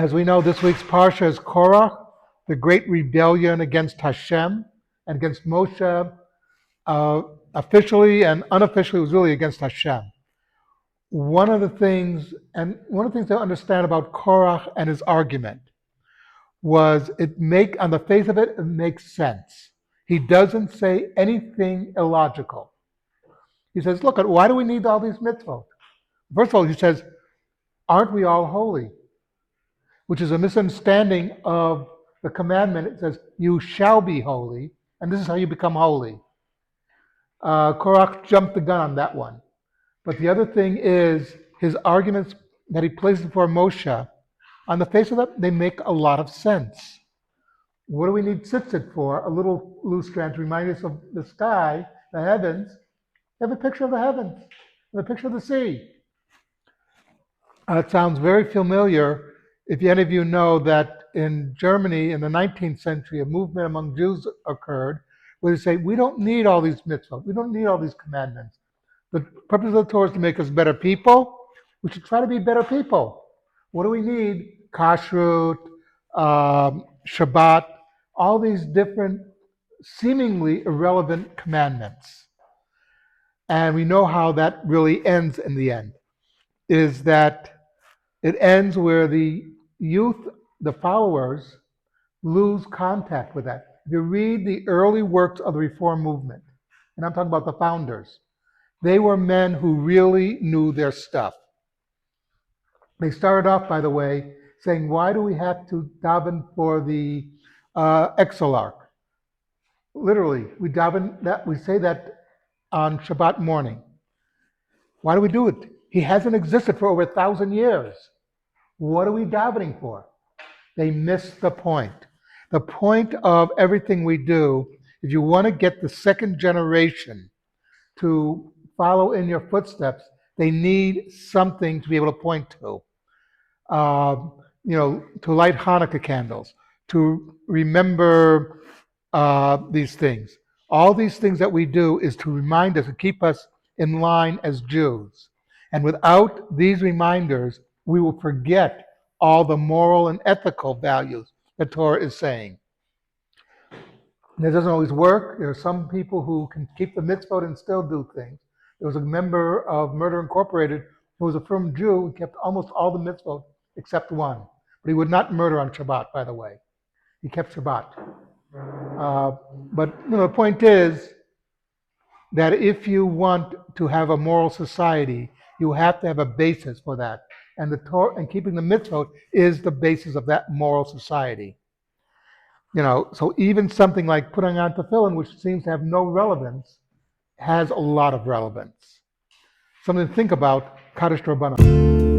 As we know, this week's parsha is Korach, the great rebellion against Hashem and against Moshe. Officially and unofficially, it was really against Hashem. One of the things to understand about Korach and his argument was on the face of it, it makes sense. He doesn't say anything illogical. He says, look, why do we need all these mitzvot? First of all, he says, aren't we all holy? Which is a misunderstanding of the commandment. It says, you shall be holy, and this is how you become holy. Korach jumped the gun on that one. But the other thing is, his arguments that he places before Moshe, on the face of it, they make a lot of sense. What do we need tzitzit for? A little loose strand to remind us of the sky, the heavens. You have a picture of the heavens, and a picture of the sea. It sounds very familiar if any of you know that in Germany in the 19th century, a movement among Jews occurred where they say, we don't need all these mitzvot, we don't need all these commandments. The purpose of the Torah is to make us better people. We should try to be better people. What do we need? Kashrut, Shabbat, all these different seemingly irrelevant commandments. And we know how that really ends in the end, is that it ends where the youth, the followers, lose contact with that. If you read the early works of the Reform movement, and I'm talking about the founders, they were men who really knew their stuff. They started off, by the way, saying, why do we have to daven for the Exarch? Literally, we say that on Shabbat morning. Why do we do it? He hasn't existed for over 1,000 years. What are we davening for? They miss the point. The point of everything we do, if you want to get the second generation to follow in your footsteps, they need something to be able to point to. To light Hanukkah candles, to remember these things. All these things that we do is to remind us and keep us in line as Jews. And without these reminders, we will forget all the moral and ethical values that Torah is saying. And it doesn't always work. There are some people who can keep the mitzvot and still do things. There was a member of Murder Incorporated who was a firm Jew who kept almost all the mitzvot except one. But he would not murder on Shabbat, by the way. He kept Shabbat. But the point is that if you want to have a moral society, you have to have a basis for that. And the Torah and keeping the mitzvot is the basis of that moral society. So even something like putting on tefillin, which seems to have no relevance, has a lot of relevance. Something to think about, Kaddish Rabbanan.